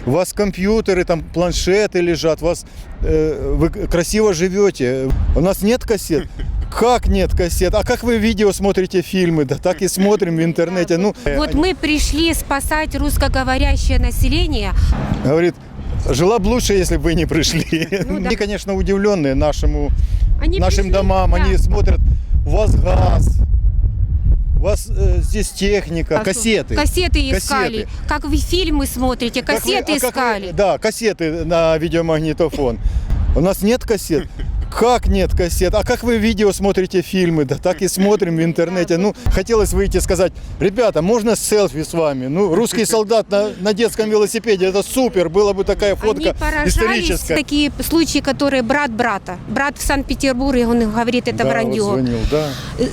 у вас компьютеры, там планшеты лежат, вы красиво живете. У нас нет кассет. Как нет кассет? А как вы видео смотрите, фильмы? Да так и смотрим в интернете. Ну, Вот мы пришли спасать русскоговорящее население. говорит, жила бы лучше, если бы вы не пришли. Ну, да. Они, конечно, удивленные нашим пришли, домам. да. Они смотрят, у вас газ, у вас здесь техника, кассеты. Кассеты искали. Как вы фильмы смотрите, кассеты искали. Да, кассеты на видеомагнитофон. У нас нет кассет. Как нет кассет? А как вы видео смотрите, фильмы? Да так и смотрим в интернете. Ну, хотелось выйти и сказать, ребята, можно селфи с вами? Ну, русский солдат на детском велосипеде, это супер, была бы такая фотка Они поражались, историческая. такие случаи, которые брат брата. Брат в Санкт-Петербурге, он говорит, это Да, вранье. вот звонил, да.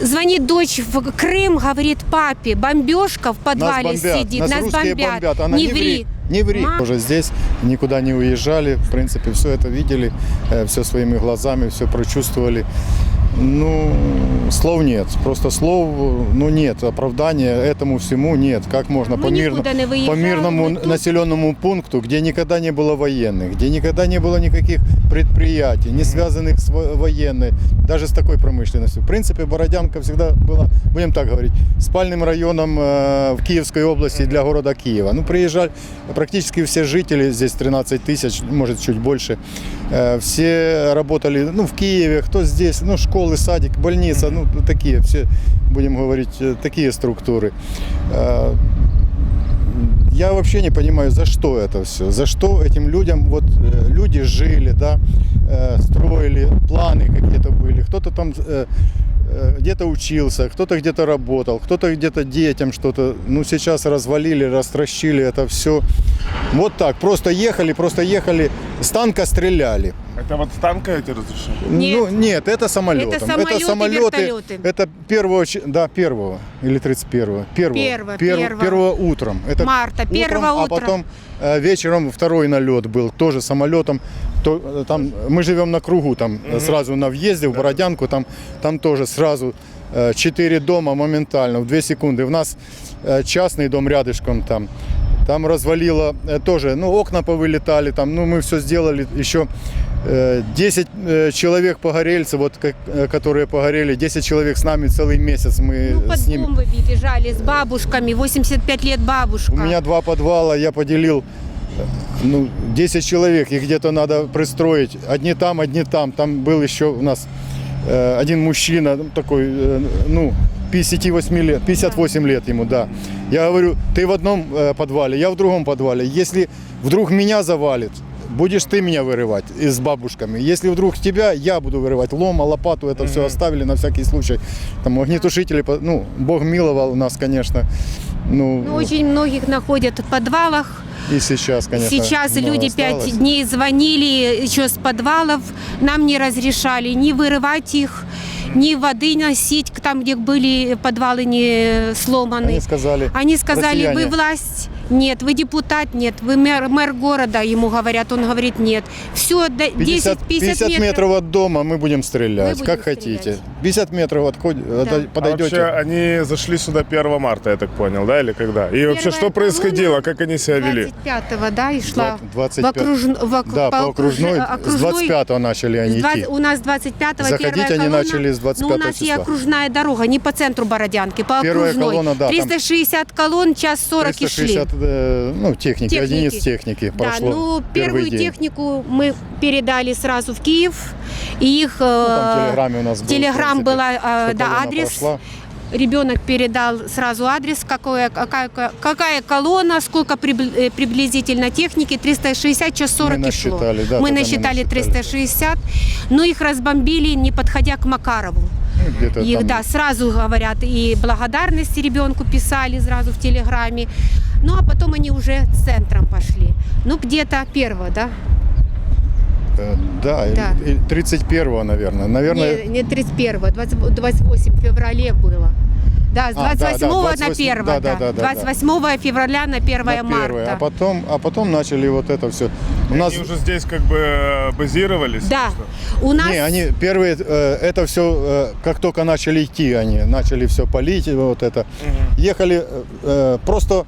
Звонит дочь в Крым, говорит папе, бомбежка в подвале Нас бомбят, сидит, нас русские бомбят. Она Не ври. Не ври. Мам. Уже здесь, никуда не уезжали, в принципе, все это видели, все своими глазами, все прочувствовали. Ну, слов нет, просто слов, ну, нет, оправдания этому всему нет. Как можно Мы никуда не выезжали, по мирному мы тут. населенному пункту, где никогда не было военных, где никогда не было никаких предприятий, не связанных с военной, даже с такой промышленностью. В принципе, Бородянка всегда была, будем так говорить, спальным районом в Киевской области для города Киева. Ну, приезжали практически все жители, здесь 13 тысяч, может, чуть больше, все работали, ну, в Киеве, кто здесь, ну, школы, садик, больница, ну, такие все, будем говорить, такие структуры. Я вообще не понимаю, за что это все, за что этим людям, вот люди жили, да, строили, планы какие-то были, кто-то там где-то учился, кто-то где-то работал, кто-то где-то детям что-то, ну, сейчас развалили, растращили это все. Вот так, просто ехали, с танка стреляли. Это вот с танка эти разрешили? Нет. Ну, нет, это самолетом. Это самолеты, вертолеты. Это первого или 31-го? Первого утром. Это Марта, первого а утра. потом вечером второй налет был, тоже самолетом. Там, мы живем на кругу, там сразу на въезде в Бородянку, там тоже сразу 4 дома моментально, в 2 секунды. У нас частный дом рядышком там развалило тоже, ну, окна повылетали, там, ну, мы все сделали, еще 10 человек погорельцев, вот, которые погорели, 10 человек с нами целый месяц, мы Ну, под с ними. бомбами бежали с бабушками, 85 лет бабушка. У меня 2 подвала, я поделил, ну, 10 человек, их где-то надо пристроить, одни там, там был еще у нас один мужчина, такой, ну, 58 лет ему, да. Я говорю, ты в одном подвале, я в другом подвале. Если вдруг меня завалит, будешь ты меня вырывать с бабушками. Если вдруг тебя, я буду вырывать. Лома, лопату, это все оставили на всякий случай. Там огнетушители, ну, Бог миловал у нас, конечно. Ну, Очень многих находят в подвалах. и сейчас, конечно. Сейчас много люди осталось. 5 дней звонили еще с подвалов, нам не разрешали ни вырывать их, ни воды носить, там, где были подвалы не сломаны. Они сказали, Вы россияне. власть? Нет. Вы депутат? Нет. Вы мэр города? Ему говорят. Он говорит нет. Все, 10-50 метров от дома мы будем стрелять, Мы будем как стрелять. хотите. 50 метров Да. подойдете. А вообще они зашли сюда 1 марта, я так понял, да, или когда? И вообще, что происходило, как они себя вели? 25-го, да, и шла 25. по по окружной. С 25-го начали они идти. У нас 25-го Заходить первая они колонна. начали с 25 Ну, у нас и числа. окружная дорога, не по центру Бородянки, по Первая окружной. колонна, да, там 360 колонн, час 40 и шли. 360, ну, техники, единиц техники Да, прошло. ну, первый первую день. технику мы передали сразу в Киев. И их Там в Телеграме у нас был, Телеграм в принципе, была, что да, колонна адрес. прошла. Ребенок передал сразу адрес, какая колонна, сколько приблизительно техники, 360, час 40 Мы и шло. насчитали, да, Мы тогда насчитали 360, но их разбомбили, не подходя к Макарову. Ну, где-то Их, там. да, сразу говорят, и благодарности ребенку писали сразу в Телеграме. Ну, а потом они уже центром пошли. Ну, где-то 1-го, да? Да, Да. 31-го, наверное. Не 31-го, 28 февраля было. Да, с А, да, 28 на 28, 1, да, да. да. 28 февраля на 1 На первое, марта. а потом начали вот это все. У нас Они уже здесь как бы базировались? Да, или что? у нас... не, они первые, это все, как только начали идти, они начали все полить, вот это. Ехали, просто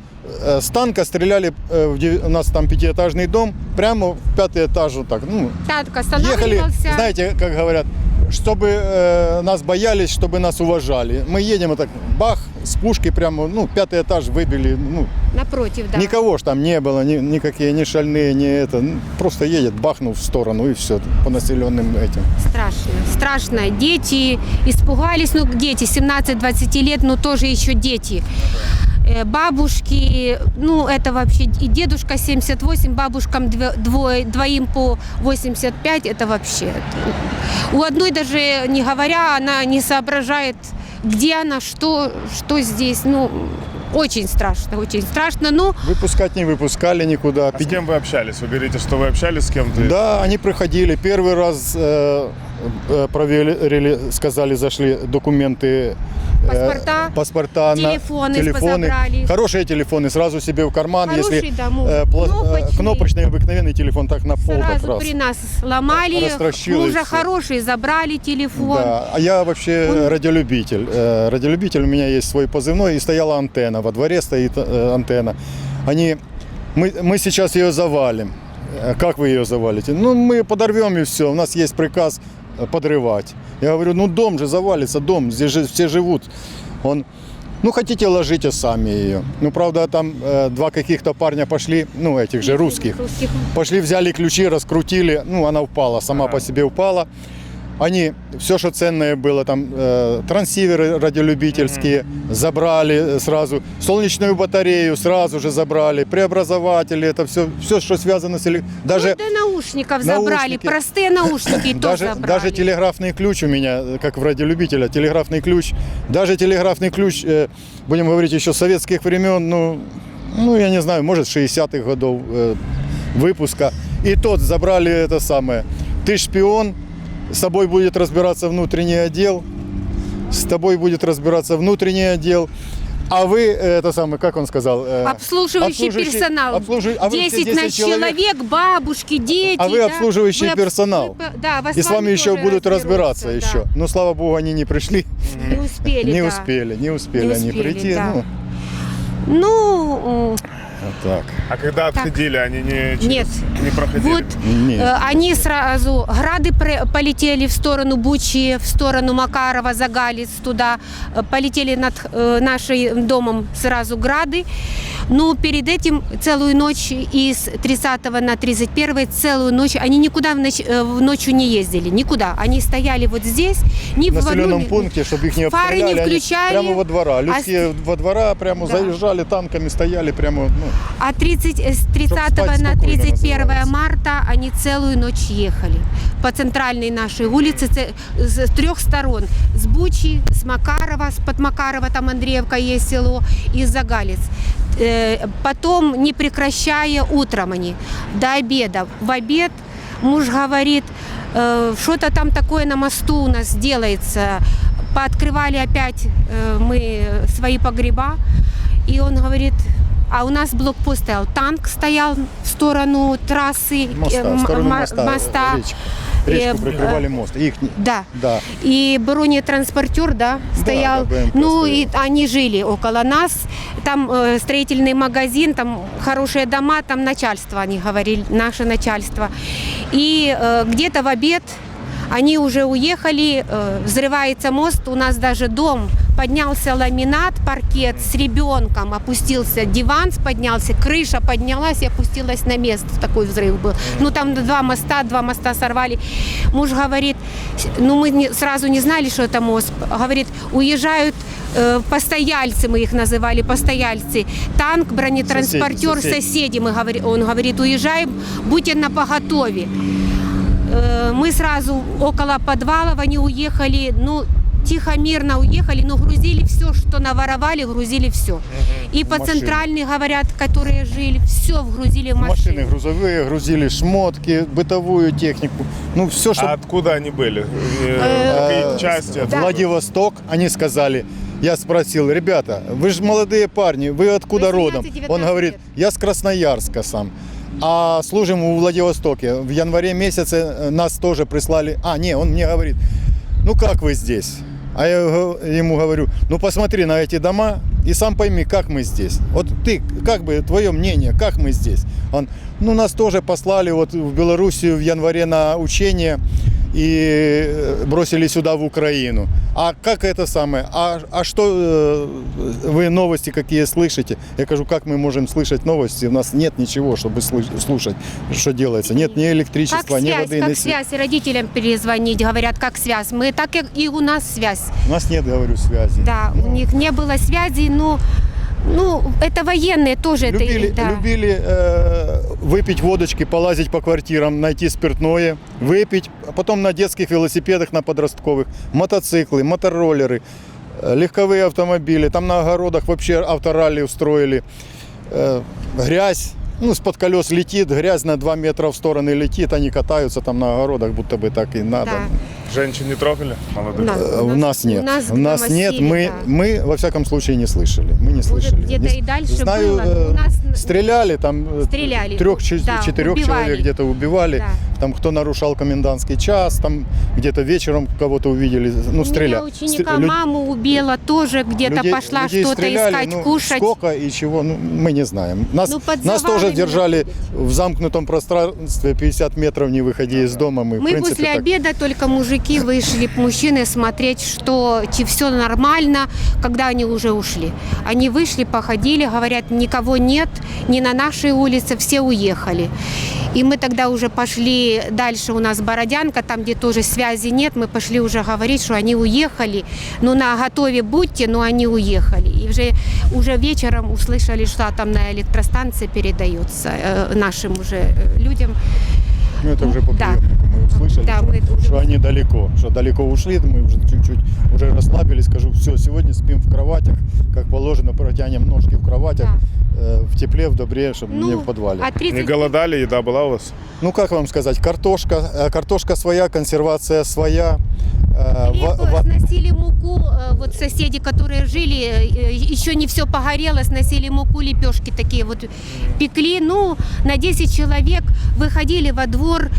с танка стреляли, у нас там 5-этажный дом, прямо в 5-й этаж вот так. Ну, Танк ехали, останавливался. знаете, как говорят, чтобы нас боялись, чтобы нас уважали. Мы едем, и так бах, с пушки прямо, ну, 5-й этаж выбили, ну, Напротив, да. никого ж там не было, никакие, ни шальные, ни это. Ну, просто едет, бахнул в сторону и все, по населенным этим. Страшно, страшно. Дети испугались, ну, дети 17-20 лет, но тоже еще дети. Бабушки, ну, это вообще и дедушка 78, бабушкам двоим по 85, это вообще. У одной даже не говоря, она не соображает, где она, что здесь, ну, очень страшно, но... Выпускать не выпускали никуда. А с кем вы общались? Вы говорите, что вы общались с кем-то? Да, они приходили. Первый раз проверили, сказали, зашли документы. Паспорта, телефоны забрали. Хорошие телефоны, сразу себе в карман. Хороший, если да, кнопочный. кнопочный обыкновенный телефон, так на пол как Сразу раз. при нас сломали, Растращилось мужа всё. хороший, забрали телефон. Да, а я вообще радиолюбитель. Радиолюбитель, у меня есть свой позывной, и стояла антенна. Во дворе стоит антенна. Мы сейчас ее завалим. Как вы ее завалите? Ну, мы подорвем и все. У нас есть приказ подрывать. Я говорю, ну дом же завалится, дом, здесь же все живут. Ну хотите, ложите сами ее. Ну, правда, там два каких-то парня пошли, ну, этих же русских. Пошли, взяли ключи, раскрутили, ну, она упала, сама по себе упала. Они, все, что ценное было, там, трансиверы радиолюбительские забрали сразу, солнечную батарею сразу же забрали, преобразователи, это все, что связано с даже До наушников забрали, наушники. простые наушники тоже забрали. даже телеграфный ключ у меня, как в радиолюбителя, телеграфный ключ, даже телеграфный ключ, будем говорить, еще с советских времен, ну, я не знаю, может, 60-х годов выпуска. И тот забрали это самое. Ты шпион, с тобой будет разбираться внутренний отдел, а вы, это самое, как он сказал? Обслуживающий персонал. 10 человек, бабушки, дети. А вы обслуживающий персонал. Да, вас И с вами еще тоже будут разбираться да. еще. Но, слава богу, они не пришли. Не успели, Не да. успели они прийти. да. Ну, Ну, вот так. А когда отходили, они нет. не проходили? Вот Нет. они сразу, грады полетели в сторону Бучи, в сторону Макарова, Загалец, туда. Полетели над нашим домом сразу грады. Но перед этим целую ночь из 30 на 31 целую ночь, они никуда ночью не ездили, никуда. Они стояли вот здесь, ни В в населенном одну... пункте, чтобы их не Фары не обстреляли, они включали. прямо во двора. Людские во двора прямо Да. заезжали танками, стояли прямо, ну, А с 30 спать на спокойно 31 называется. марта они целую ночь ехали по центральной нашей улице с 3 сторон. С Бучи, с Макарова, под Макарова, там Андреевка есть село, и Загалец. Потом, не прекращая, утром они до обеда. В обед муж говорит, что-то там такое на мосту у нас делается. Пооткрывали опять мы свои погреба. И он говорит, а у нас блокпост стоял, танк стоял в сторону трассы, в сторону моста. Речку прикрывали мост. Их, Да. да. И бронетранспортер, да, стоял. да, БМП ну, стоял. и они жили около нас. Там строительный магазин, там хорошие дома, там начальство, они говорили, наше начальство. И где-то в обед они уже уехали, взрывается мост, у нас даже дом, поднялся ламинат, паркет с ребенком, опустился диван, поднялся, крыша поднялась и опустилась на место, такой взрыв был. Ну там два моста сорвали. Муж говорит, ну мы сразу не знали, что это мост, говорит, уезжают постояльцы, мы их называли, постояльцы, танк, бронетранспортер, соседи, он говорит, уезжаем, будьте напоготове. Мы сразу около подвалов, они уехали, ну, тихо, мирно уехали, но грузили все, что наворовали, грузили все. И по машины. центральной, говорят, которые жили, все вгрузили в машины. Машины грузовые, грузили шмотки, бытовую технику. Ну, все, что... А откуда они были? Какие части? Да. Владивосток, они сказали. Я спросил, ребята, вы же молодые парни, вы откуда 18-19 родом? Он говорит, лет. я с Красноярска сам. А служим в Владивостоке. В январе месяце нас тоже прислали. Он мне говорит, ну как вы здесь? А я ему говорю, ну посмотри на эти дома, И сам пойми, как мы здесь. Вот ты, как бы, твое мнение, как мы здесь? Он, ну, нас тоже послали вот в Белоруссию в январе на учение и бросили сюда, в Украину. А как это самое? А что вы новости какие слышите? Я говорю, как мы можем слышать новости? У нас нет ничего, чтобы слушать, что делается. Нет ни электричества, ни воды, как ни связь, родителям перезвонить, говорят, как связь. Мы так и у нас связь. У нас нет, говорю, связи. Да, у них не было связи, но ну, это военные тоже. Любили, это, да. любили выпить водочки, полазить по квартирам, найти спиртное, выпить, а потом на детских велосипедах, на подростковых, мотоциклы, мотороллеры, легковые автомобили. Там на огородах вообще авторалли устроили. Грязь, ну, из-под колес летит, грязь на 2 метра в стороны летит, они катаются там на огородах, будто бы так и надо. Да. Женщин не трогали? Молодых? У нас нет. У нас нет. домосили, Мы, во всяком случае, не слышали. Мы не слышали. где-то Не- и дальше Знаю, было. У нас стреляли, там Стреляли. 3-4 Да, убивали. человек где-то убивали. Да. Там кто нарушал комендантский час, там где-то вечером кого-то увидели, ну, у стреляли. меня ученика маму убила, тоже где-то пошла людей что-то стреляли, искать, ну, кушать. Сколько и чего, ну, мы не знаем. Нас, Ну, под нас тоже завалами держали находятся. в замкнутом пространстве 50 метров, не выходя из дома. Мы, в Мы принципе, после так. обеда только мужики вышли, мужчины смотреть, что все нормально, когда они уже ушли. Они вышли, походили, говорят, никого нет, ни на нашей улице, все уехали. И мы тогда уже пошли дальше, у нас Бородянка, там, где тоже связи нет, мы пошли уже говорить, что они уехали. Ну, на готове будьте, но они уехали. И уже вечером услышали, что там на электростанции передается нашим уже людям. Ну, это уже по Да. приемнику мы услышали, Да, что, мы это уже что они далеко ушли, мы уже чуть-чуть уже расслабились, скажу, все, сегодня спим в кроватях, как положено, протянем ножки в кроватях, в тепле, в добре, чтобы не в подвале. А 30... Не голодали? Еда была у вас? Ну, как вам сказать, картошка своя, консервация своя. Хлеб сносили муку, вот соседи, которые жили, еще не все погорело, сносили муку, лепешки такие вот пекли. Ну, на 10 человек выходили во двор,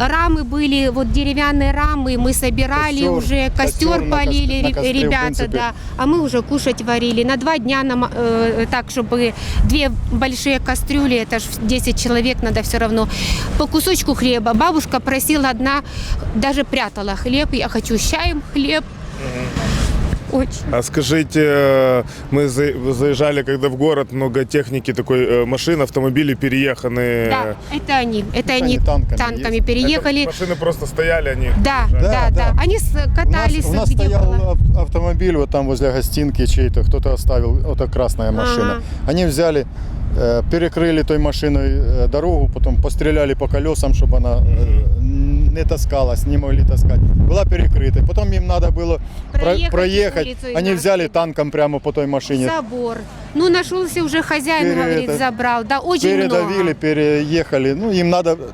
рамы были, вот деревянные рамы, мы собирали Костер костер на полили, на костре, в ребята, принципе. да, а мы уже кушать варили. На 2 дня нам, так, чтобы 2 большие кастрюли, это ж 10 человек, надо все равно по кусочку хлеба. Бабушка просила одна, даже прятала хлеб, я хочу с чаем хлеб. Очень. А скажите, мы заезжали, когда в город, много техники, такой машин, автомобили перееханы. Да, это они. Это они они танками Это переехали. машины просто стояли, они. Да, Да, да. да. Они катались, У нас где стоял было. автомобиль вот там возле гостинки чей-то, кто-то оставил, вот эта красная машина. Ага. Они взяли, перекрыли той машиной дорогу, потом постреляли по колесам, чтобы она не таскалась, не могли таскать. Была перекрыта. Потом им надо было проехать. улицу и Они нас. взяли танком прямо по той машине. Забор. Ну, нашелся уже хозяин, говорит, забрал. Да, очень Передавили, много. переехали. Ну,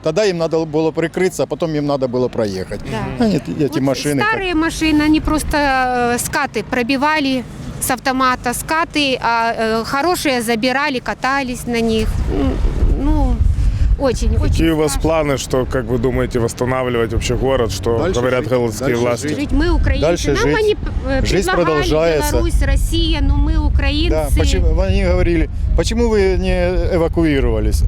тогда им надо было прикрыться, а потом им надо было проехать. Да. Они, эти Вот машины. старые машины, они просто скаты пробивали с автомата, скаты, а хорошие забирали, катались на них. Ну, очень, очень Какие у вас страшно. планы, что, как вы думаете, восстанавливать вообще город, что Дальше говорят жить, городские дальше власти? жить. Жить мы украинцы. Дальше Нам жить. они Жизнь предлагали продолжается. Беларусь, Россия, но мы украинцы. Да, почему, они говорили, почему вы не эвакуировались?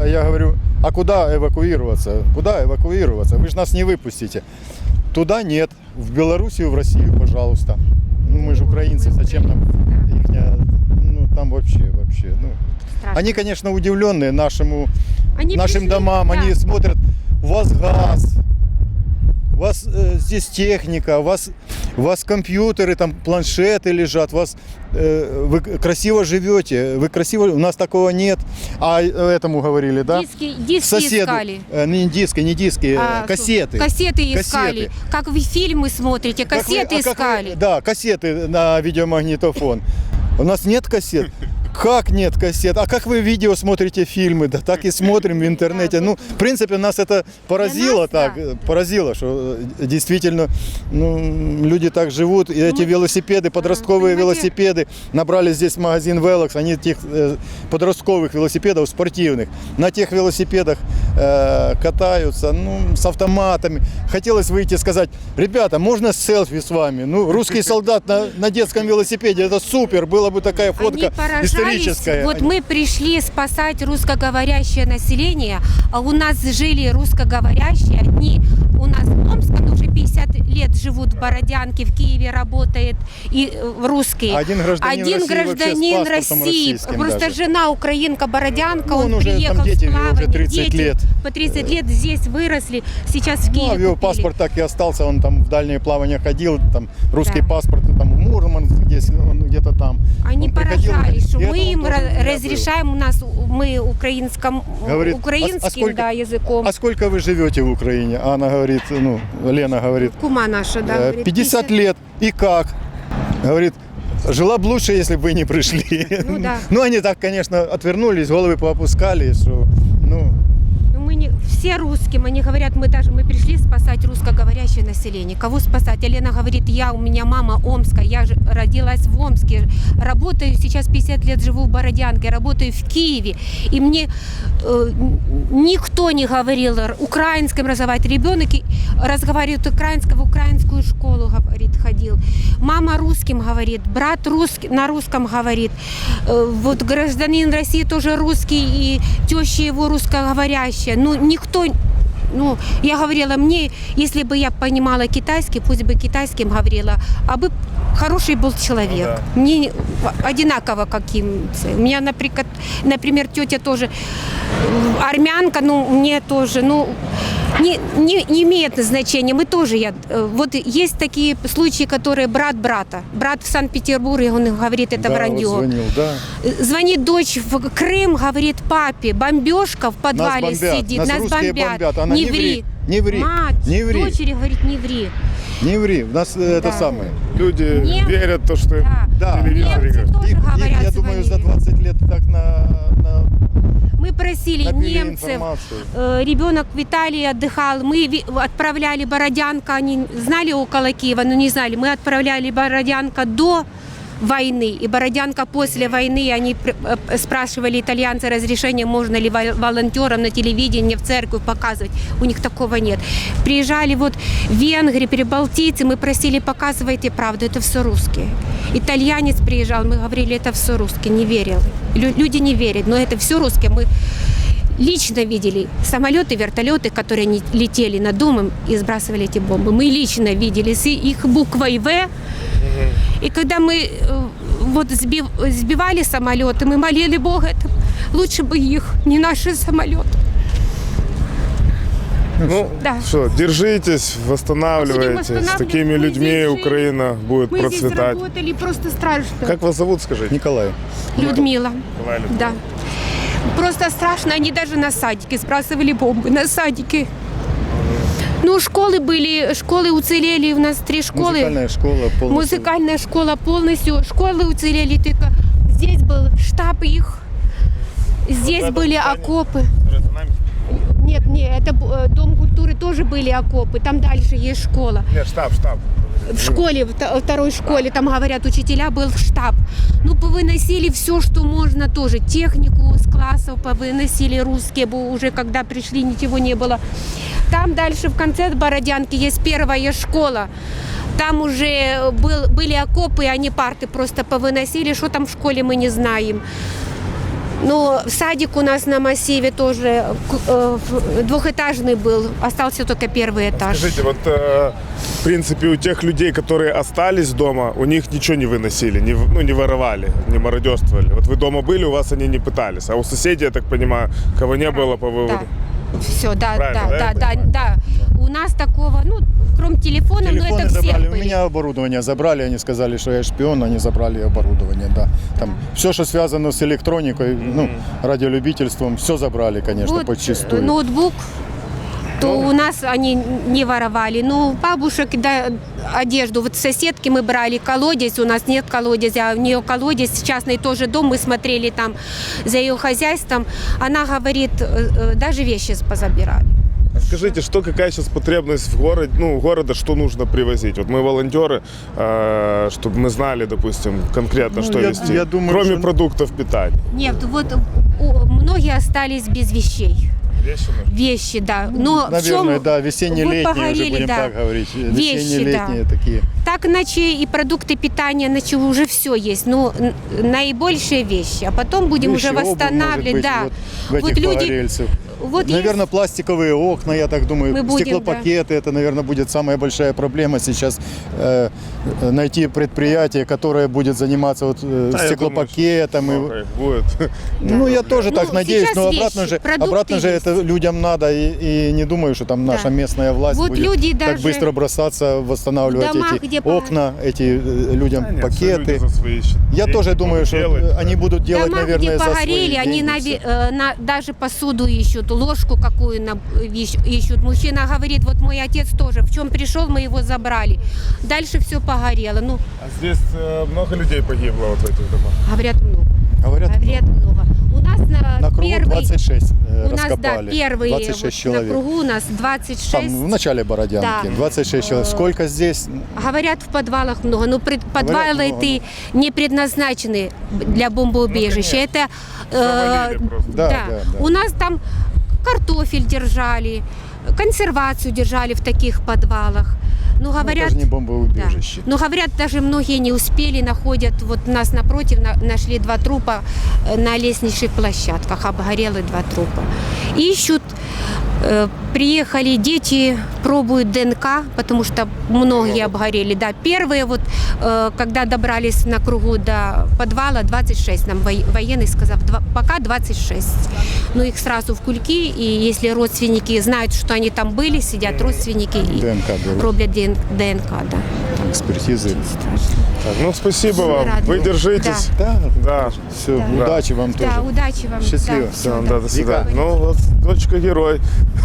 Я говорю, а куда эвакуироваться? Куда эвакуироваться? Вы же нас не выпустите. Туда нет. В Белоруссию, в Россию, пожалуйста. Ну, мы же украинцы, зачем нам ихня, ну, там вообще. Ну. Страшно. Они, конечно, удивленные нашим Они пришли, домам, да. они смотрят, у вас газ, у вас здесь техника, у вас компьютеры, там планшеты лежат, вы красиво живете, у нас такого нет. А этому говорили, да? Диски Соседу, искали. не диски, кассеты. Кассеты искали. Как вы фильмы смотрите, Как вы- кассеты а как вы- искали. Да, кассеты на видеомагнитофон. У нас нет кассет. Как нет кассет? А как вы видео смотрите, фильмы? Да так и смотрим в интернете. Ну, в принципе, нас это поразило, нас, да. поразило, что действительно люди так живут. И эти велосипеды, подростковые понимаете- велосипеды, набрали здесь магазин Velox, они этих подростковых велосипедов спортивных. На тех велосипедах катаются, ну, с автоматами. Хотелось выйти и сказать: ребята, можно селфи с вами? Ну, русский солдат на детском велосипеде, это супер, была бы такая фотка Они поражались. историческая. Вот мы пришли спасать русскоговорящее население, а у нас жили русскоговорящие одни. У нас в Омске уже 50 лет живут в Бородянке, в Киеве работает и русские. Один гражданин России гражданин вообще с паспортом России. российским Просто даже. жена украинка Бородянка, Ну, он он уже, там приехал дети, с плавания. уже 30 дети лет. по 30 лет здесь выросли, сейчас в Ну, Киеве а его купили. паспорт так и остался, он там в дальние плавания ходил, там русский Да. паспорт, там Мурманск, здесь, он где-то там. Они Он приходил, поражались, что и мы этого им тоже у меня было. разрешаем, у нас мы Говорит, украинским сколько- да, языком. А сколько вы живете в Украине? Она говорит, ну, Лена говорит, Кума наша, да, говорит, 50 лет. И как? Говорит, жила бы лучше, если бы вы не пришли. Ну да. Ну, они так, конечно, отвернулись, головы поопускали, что, ну, Ну, мы не все русским, они говорят, мы пришли спасать русскоговорящее население. Кого спасать? А Лена говорит, у меня мама Омская, я же родилась в Омске, работаю сейчас 50 лет, живу в Бородянке, работаю в Киеве, и мне никто не говорил украинским разговаривать. Ребенок разговаривает украинским, в украинскую школу, говорит, ходил. Мама русским говорит, брат русский, на русском говорит. Вот гражданин России тоже русский, и теща его русскоговорящая. Ну, никто... Ну, я говорила, мне, если бы я понимала китайский, пусть бы китайским говорила, а бы хороший был человек. Мне одинаково каким. У меня, например, тетя тоже армянка, ну, мне тоже, ну, не имеет значения. Мы тоже, вот есть такие случаи, которые брат брата. Брат в Санкт-Петербурге, он говорит, это да, вранье. вот звонил, да. Звонит дочь в Крым, говорит папе, бомбежка в подвале Нас бомбят, сидит, нас русские бомбят. Она не ври. Не ври, Мать, не ври, дочери говорит, не ври. не ври. У нас это самое. Люди Немцы- верят в то, что Да. Да. в телевизоре Немцы говорят. тоже говорят, я думаю, за звонили. 20 лет так Мы просили набили немцев, информацию. ребенок в Италии отдыхал, мы отправляли Бородянка, они знали около Киева, но не знали, мы отправляли Бородянка до войны, и Бородянка после войны, они спрашивали итальянцы разрешение, можно ли волонтерам на телевидении, в церковь показывать, у них такого нет. Приезжали вот венгры, прибалтийцы, мы просили, показывайте правду, это все русские. Итальянец приезжал, мы говорили, это все русские, не верил. Люди не верят, но это все русские. Мы лично видели самолеты, вертолеты, которые они летели над домом и сбрасывали эти бомбы. Мы лично видели с их буквой «В». И когда мы вот сбивали самолеты, мы молили Бога, это лучше бы их, не наши самолеты. Ну, Да. что, держитесь, восстанавливайтесь. С такими Мы людьми здесь жили. Украина будет Мы здесь процветать. работали, просто страшно. Как вас зовут, скажите? Николай. Людмила. Николай Людмила. Да. Просто страшно, они даже на садике сбрасывали бомбы, на садике. Ну, школы уцелели, у нас 3 школы. Музыкальная школа полностью. Музыкальная школа полностью. Школы уцелели, только здесь был штаб их. Здесь это были здание? окопы. За нами? Нет, это Дом культуры тоже были окопы. Там дальше есть школа. Нет, штаб. В школе, во второй школе, там говорят, учителя был штаб. Ну, повыносили все, что можно тоже. Технику с классов повыносили русские, уже когда пришли, ничего не было. Там дальше в конце Бородянки есть первая школа. Там уже были окопы, они парты просто повыносили. Что там в школе, мы не знаем. Ну, садик у нас на массиве тоже двухэтажный был, остался только первый этаж. Скажите, вот в принципе у тех людей, которые остались дома, у них ничего не выносили, не воровали, не мародерствовали. Вот вы дома были, у вас они не пытались, а у соседей, я так понимаю, кого не было по выводу. Да. Все, да, Правильно, да, да. У нас такого, ну, кроме телефона, но Телефоны это все забрали. У были. меня оборудование забрали, они сказали, что я шпион, они забрали оборудование, да. Там все, что связано с электроникой, ну, радиолюбительством, все забрали, конечно, Вот, подчистую. ноутбук, то у нас они не воровали. Ну, бабушек, да, одежду. Вот соседки мы брали колодец, у нас нет колодезя, а у нее колодец, частный тоже дом, мы смотрели там за ее хозяйством. Она говорит, даже вещи позабирали. Скажите, какая сейчас потребность в города, что нужно привозить? Вот мы волонтеры, чтобы мы знали, допустим, конкретно, Ну, что я везти, думаю, кроме что- продуктов питания. Нет, вот многие остались без вещей. Вещи нужны. Вещи, да. Но в Наверное, чем да, весенне-летние вот уже погорели, будем да. так говорить. Вещи, Весенне-летние такие. Так, иначе и продукты питания, иначе уже все есть. Но наибольшие вещи. А потом будем Вещи, уже обувь, восстанавливать. может быть, Да. вот в этих погорельцев. Вот Наверное, пластиковые окна, я так думаю, Мы будем, стеклопакеты, это, наверное, будет самая большая проблема сейчас найти предприятие, которое будет заниматься вот, я стеклопакетом. Много их будет. Ну, я тоже так Ну, надеюсь, сейчас но вещи, продукты обратно же есть. это людям надо, и не думаю, что там наша местная власть Вот будет люди так даже быстро бросаться, восстанавливать в домах, эти где окна, эти людям Да нет, всё пакеты. люди за свои Я деньги тоже думаю, будут что делать. они будут делать, дома, наверное, где за свои погорели, они деньги всё. даже посуду ищут, ложку какую ищут. Мужчина говорит, вот мой отец тоже, в чем пришел, мы его забрали. Дальше все погорело. Ну, А здесь много людей погибло вот в этих домах. говорят много. Говорят, Много. У нас на кругу первый, 26 у нас, да, раскопали. первый 26 вот человек. на кругу у нас 26. Там в начале Бородянки. Да. 26 человек. Сколько здесь? Говорят, в подвалах много, но подвалы много. эти не предназначены для бомбоубежища. конечно. Это Завалили просто. Да. У нас там картофель держали, консервацию держали в таких подвалах. Ну, говорят, Это же не бомбоубежище. Но говорят, даже многие не успели, находят, вот нас напротив нашли 2 трупа на лестничных площадках, обгорелы 2 трупа. Ищут, приехали дети, пробуют ДНК, потому что многие обгорели. Да, первые вот, когда добрались на кругу до подвала, 26, нам военный сказал, пока 26. Но их сразу в кульки, и если родственники знают, что они там были, сидят родственники и ДНК берут. роблять ДНК, да. Экспертизы. Так, ну, спасибо вам. Рады. Вы держитесь. Да, Да. все, удачи вам тоже. Да, удачи вам. Счастливо. Да, Все, всё, да, до да. свидания. Ну, вот дочка герой.